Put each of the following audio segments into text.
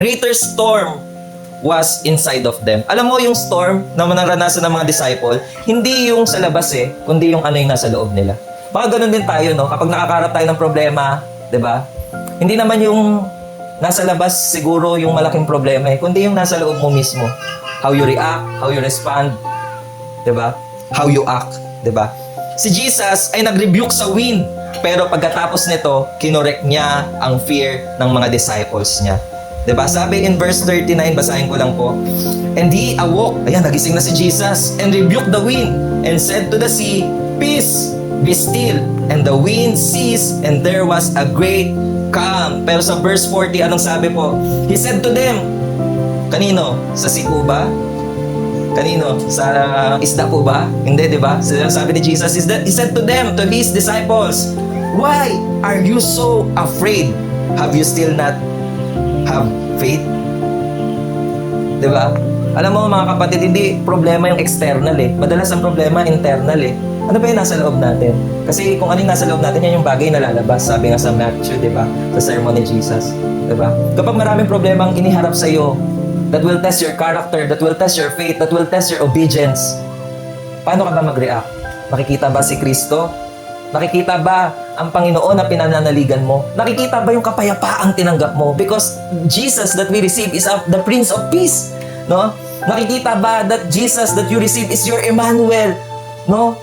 Greater storm was inside of them. Alam mo yung storm na naranasan ng mga disciple, hindi yung sa labas kundi yung ano yung nasa loob nila. Baka ganun din tayo, no? Kapag nakakarap tayo ng problema, di ba? Hindi naman yung nasa labas siguro yung malaking problema kundi yung nasa loob mo mismo. How you react, how you respond, di ba? How you act, di ba? Si Jesus ay nag-rebuke sa wind, pero pagkatapos nito, kinorek niya ang fear ng mga disciples niya. Diba? Sabi in verse 39, basahin ko lang po. And he awoke, ayan, nagising na si Jesus, and rebuked the wind, and said to the sea, Peace, be still. And the wind ceased, and there was a great calm. Pero sa verse 40, anong sabi po? He said to them, kanino? Sa sea po ba? Kanino? Sa isda po ba? Hindi, diba? Sabi ni Jesus, he said to them, to his disciples, Why are you so afraid? Have you still not have faith? Diba? Alam mo mga kapatid, hindi problema yung external Madalas ang problema internal Ano ba yung nasa loob natin? Kasi kung ano yung nasa loob natin, yan yung bagay na lalabas. Sabi nga sa Matthew, diba? Sa sermon ni Jesus. Diba? Kapag maraming problema ang iniharap sa iyo, that will test your character, that will test your faith, that will test your obedience. Paano ka ba mag-react? Nakikita ba si Kristo? Nakikita ba ang Panginoon na pinananaligan mo? Nakikita ba yung kapayapaang tinanggap mo? Because Jesus that we receive is the Prince of Peace. No? Nakikita ba that Jesus that you receive is your Emmanuel? No?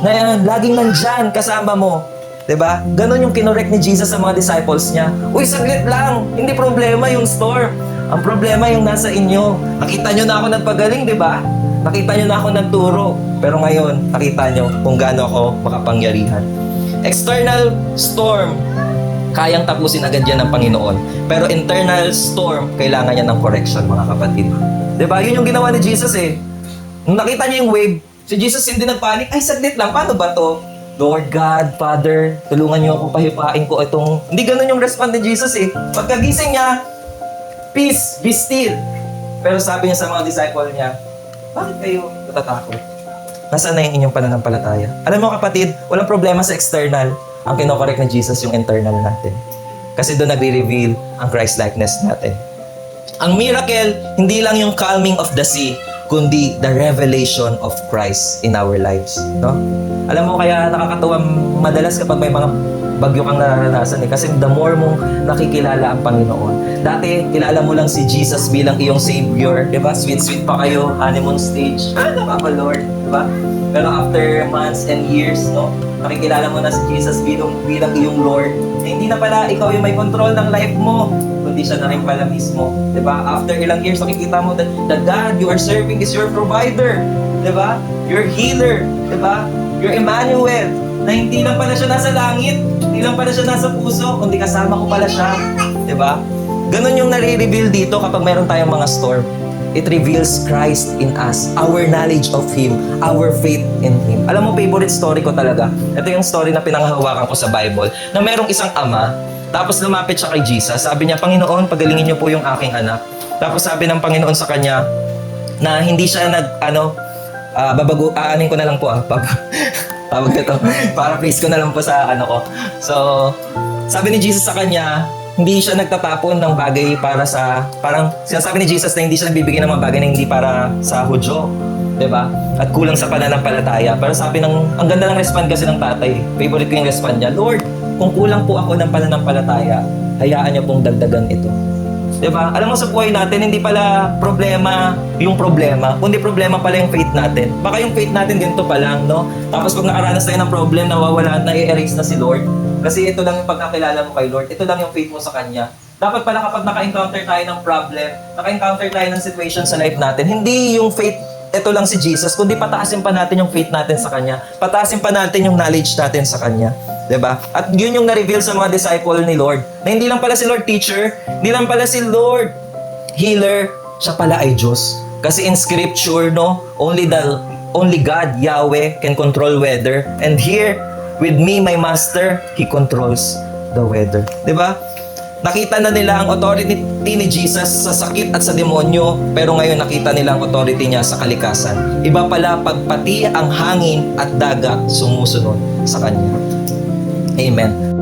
Na laging nandyan kasama mo. Diba? Ganon yung kinorek ni Jesus sa mga disciples niya. Uy, saglit lang. Hindi problema yung storm. Ang problema yung nasa inyo. Nakita nyo na ako nagpagaling, diba? Nakita nyo na ako nagturo. Pero ngayon, nakita nyo kung gaano ako makapangyarihan. External storm, kayang tapusin agad yan ng Panginoon. Pero internal storm, kailangan yan ng correction, mga kapatid. Diba? Yun yung ginawa ni Jesus Nung nakita niya yung wave, si Jesus hindi nagpanik. Ay, saglit lang, paano ba to? Lord God, Father, tulungan niyo ako, pahipain ko itong... Hindi ganun yung respond ni Jesus Pagkagising niya, peace, be still. Pero sabi niya sa mga disciple niya, bakit kayo natatakot? Nasaan na yung inyong pananampalataya? Alam mo kapatid, walang problema sa external. Ang kinokorek ni Jesus yung internal natin. Kasi doon nagre-reveal ang Christ-likeness natin. Ang miracle, hindi lang yung calming of the sea, kundi the revelation of Christ in our lives. No? Alam mo kaya nakakatuwa madalas kapag may mga bagyo kang nararanasan Kasi the more mong nakikilala ang Panginoon. Dati, kilala mo lang si Jesus bilang iyong Savior. Diba? Sweet-sweet pa kayo, honeymoon stage. Ano ba Lord? Diba? Pero after months and years, nakikilala mo na si Jesus bilang iyong Lord. Hindi na pala ikaw yung may control ng life mo, kundi siya na rin pala mismo. Diba? After ilang years, nakikita mo that the God you are serving is your provider. Diba? Your healer. Diba? Your Emmanuel. Na hindi lang pala siya nasa langit, hindi lang pala siya nasa puso, kundi kasama ko pala siya. Diba? Ganon yung nare-reveal dito kapag mayroon tayong mga storm. It reveals Christ in us, our knowledge of Him, our faith in Him. Alam mo, favorite story ko talaga. Ito yung story na pinanghahawakan ko sa Bible, na merong isang ama, tapos lumapit siya kay Jesus. Sabi niya, Panginoon, pagalingin niyo po yung aking anak. Tapos sabi ng Panginoon sa kanya, na hindi siya aanin ko na lang po tawag ito, paraphrase ko na lang po sa ko. So, sabi ni Jesus sa kanya, hindi siya nagtatapon ng bagay para sa, parang sinasabi ni Jesus na hindi siya nagbibigay ng mga bagay na hindi para sa Hudyo. Diba? At kulang sa pananampalataya. Pero sabi ang ganda ng respond kasi ng tatay. Favorite ko yung respond niya, Lord, kung kulang po ako ng pananampalataya, hayaan niyo pong dagdagan ito. Diba? Alam mo sa buhay natin, hindi pala problema yung problema, kundi problema pala yung faith natin. Baka yung faith natin ganito pa lang, no? Tapos pag nakaranas tayo ng problem, nawawala at na-erase na si Lord. Kasi ito lang yung pagkakilala mo kay Lord, ito lang yung faith mo sa Kanya. Dapat pala kapag naka-encounter tayo ng problem, naka-encounter tayo ng situation sa life natin, hindi yung faith, ito lang si Jesus, kundi pataasin pa natin yung faith natin sa Kanya. Pataasin pa natin yung knowledge natin sa Kanya. Diba? At yun yung na-reveal sa mga disciple ni Lord. Na hindi lang pala si Lord teacher, hindi lang pala si Lord healer, siya pala ay Diyos. Kasi in scripture, only God, Yahweh, can control weather. And here, with me, my master, He controls the weather. Diba? Nakita na nila ang authority ni Jesus sa sakit at sa demonyo, pero ngayon nakita nila ang authority niya sa kalikasan. Iba pala pag pati ang hangin at dagat sumusunod sa Kanya. Amen.